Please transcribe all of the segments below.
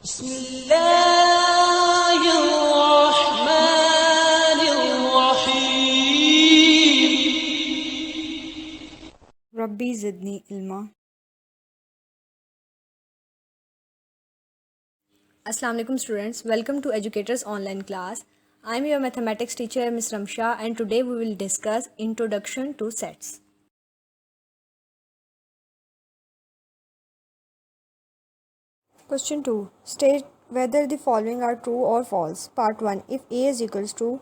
بسم الله الرحمن الرحيم. Rabi ज़िदनी इल्मा। Assalamu alaikum students, welcome to Educators Online Class. I am your mathematics teacher Ms. Ramsha and today we will discuss Introduction to Sets. Question 2. State whether the following are true or false. Part 1. If A is equals to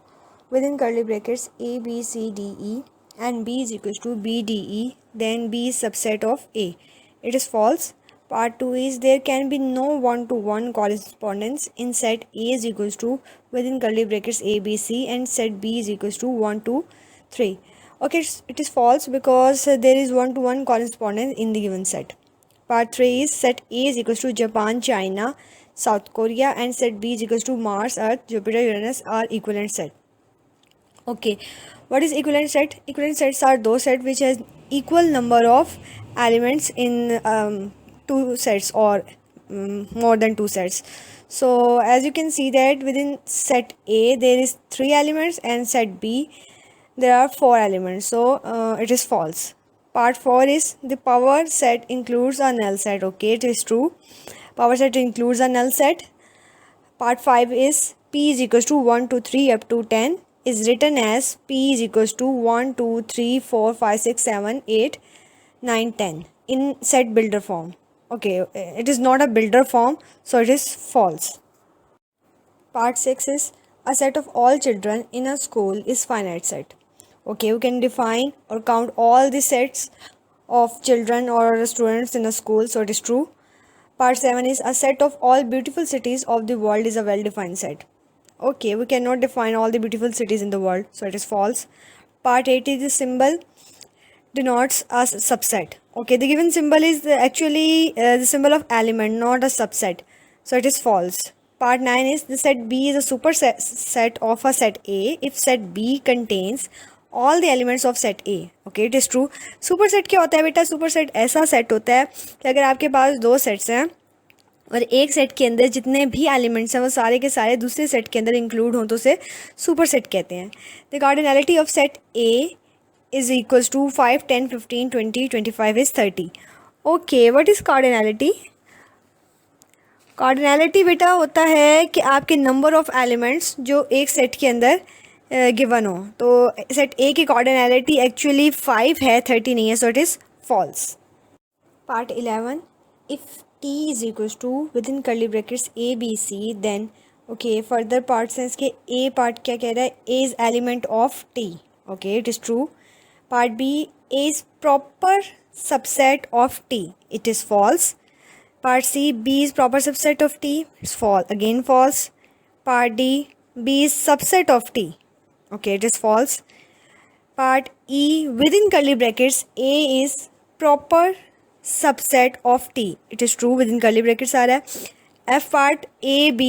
within curly brackets A, B, C, D, E and B is equals to B, D, E, then B is subset of A. It is false. Part 2 is there can be no one-to-one correspondence in set A is equals to within curly brackets A, B, C and set B is equals to 1, 2, 3. Okay, it is false because there is one-to-one correspondence in the given set. Part 3 is set A is equals to Japan, China, South Korea and set B is equals to Mars, Earth, Jupiter, Uranus are equivalent set. Okay, what is equivalent set? Equivalent sets are those sets which has equal number of elements in two sets or more than two sets. So as you can see that within set A there is 3 elements and set B there are 4 elements. So it is false. Part 4 is the power set includes a null set. Okay, it is true. Power set includes a null set. Part 5 is P is equals to 1, 2, 3 up to 10 is written as P is equals to 1, 2, 3, 4, 5, 6, 7, 8, 9, 10 in set builder form. Okay, it is not a builder form, so it is false. Part 6 is a set of all children in a school is finite set. Okay, you can define or count all the sets of children or students in a school, so it is true. Part 7 is a set of all beautiful cities of the world is a well-defined set. Okay, we cannot define all the beautiful cities in the world, so it is false. Part 8 is the symbol denotes a subset. Okay, the given symbol is actually the symbol of element, not a subset, so it is false. Part 9 is the set B is a superset of a set A if set B contains all the elements of set A. Okay, it is true. Superset क्या होता है बेटा? Superset ऐसा set होता है कि अगर आपके पास दो sets हैं और एक सेट के अंदर जितने भी एलिमेंट्स हैं वो सारे के सारे दूसरे सेट के अंदर इंक्लूड हों तो उसे सुपर सेट कहते हैं. The cardinality of set A is equals to 5, 10, 15, 20, 25 is 30. Okay, what is cardinality? Cardinality बेटा होता है कि आपके नंबर ऑफ एलिमेंट्स जो एक सेट के अंदर गिवन हो. तो सेट ए की कार्डिनैलिटी एक्चुअली 5 है, 30 नहीं है, so it is false. Part 11 if T is equals to within curly brackets A, B, C, then okay, further part sense के A part क्या कह रहा है? A is element of T. Okay, it is true. Part B, A is proper subset of T. It is false. Part C, B is proper subset of T. It's false. Again false. Part D, B is subset of T. Okay, it is false. Part E, within curly brackets A is proper subset of T. It is true, within curly brackets आ रहा है. F part A, B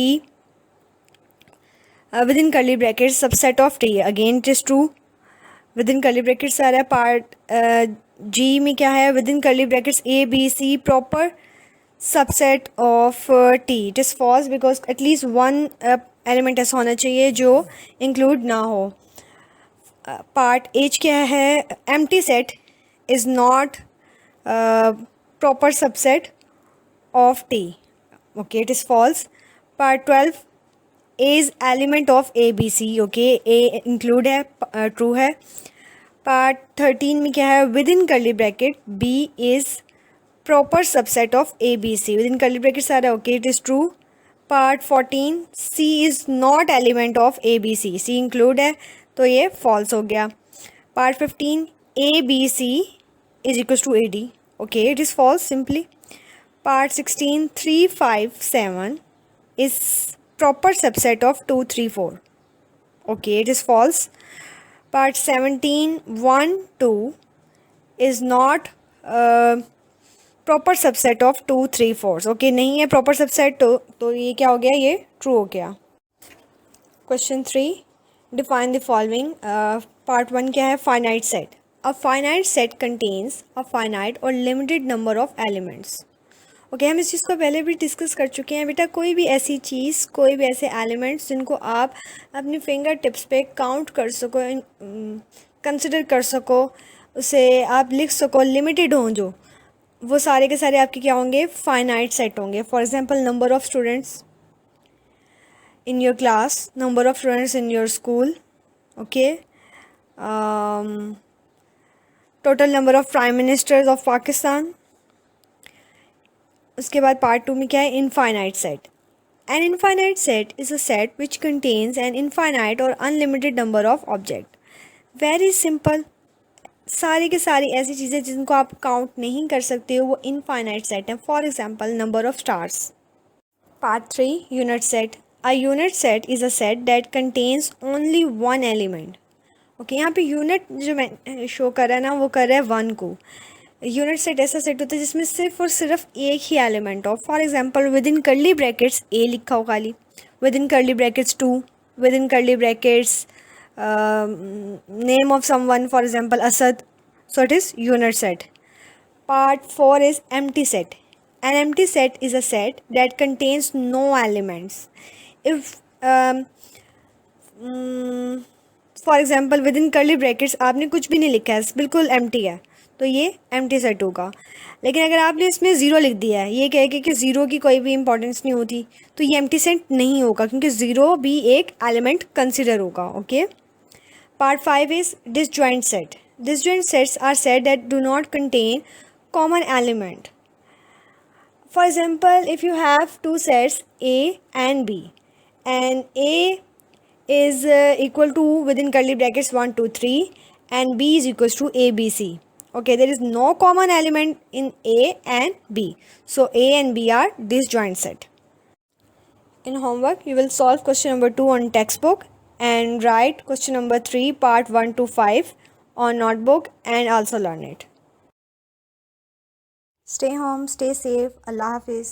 within curly brackets subset of T. Again it is true, within curly brackets आ रहा है. Part G में क्या है? within curly brackets A, B, C proper subset of T. It is false because at least one element ऐसा होना चाहिए जो include ना हो. Part H क्या है? empty set is not proper subset of T. Okay, it is false. Part 12 A is element of A, B, C. Okay, A include है, true है. Part 13 में क्या है? within curly bracket B is proper subset of A, B, C. within curly brackets आ रहा है. Okay, it is true. Part 14 C is not element of A, B, C. C include है तो ये false हो गया. Part 15 A, B, C is equals to AD. Okay, it is false simply. Part 16 3, 5, 7 is proper subset of 2, 3, 4. Okay, it is false. Part 17 1, 2 is not proper subset of 2, 3, 4. Okay, नहीं है proper subset तो ये क्या हो गया? ये true हो गया. Question 3 define the following. Part 1 क्या है? finite set. A finite set contains a finite or limited number of elements. Okay, हम इस चीज़ को पहले भी डिस्कस कर चुके हैं बेटा। कोई भी ऐसी चीज़, कोई भी ऐसे एलिमेंट्स जिनको आप अपनी फिंगर टिप्स पे काउंट कर सको, कंसिडर कर सको, उसे आप लिख सको, लिमिटेड हों जो, वो सारे के सारे आपके क्या होंगे, फाइनाइट सेट होंगे। For example number of students in your class, number of students in your school, okay, total number of prime ministers of Pakistan. उसके बाद पार्ट 2 में क्या है, infinite set. An infinite set is a set which contains an infinite और unlimited number of object. Very simple, सारी के सारी ऐसी चीज़ें जिनको आप काउंट नहीं कर सकते हो वो इनफाइनाइट सेट हैं। For example number of stars. Part 3 unit set. A unit set is a set that contains only one element. Okay, यहाँ पे यूनिट जो मैं शो कर रहा है ना, वो कर रहा है 1 को। यूनिट सेट ऐसा सेट होता है जिसमें सिर्फ और सिर्फ एक ही एलिमेंट हो। For example within curly brackets A लिखा हो खाली, within curly brackets 2, within curly brackets name of someone, for example Asad, so it is unit set. Part 4 is empty set. An empty set is a set that contains no elements. If for example within curly brackets आपने कुछ भी नहीं लिखा है, बिल्कुल empty है, तो ये empty set होगा। लेकिन अगर आपने इसमें ज़ीरो लिख दिया है, ये कह के कि ज़ीरो की कोई भी इंपॉर्टेंस नहीं होती, तो ये empty set नहीं होगा, क्योंकि ज़ीरो भी एक एलिमेंट कंसिडर होगा। Okay, Part 5 is disjoint set. Disjoint sets are set that do not contain common element. For example, if you have two sets A and B, and A is equal to within curly brackets 1, 2, 3, and B is equals to A, B, C. Okay, there is no common element in A and B. So A and B are disjoint set. In homework, you will solve question number 2 on textbook and write question number 3 part 1 to 5 on notebook and also learn it. Stay home, stay safe. Allah Hafiz.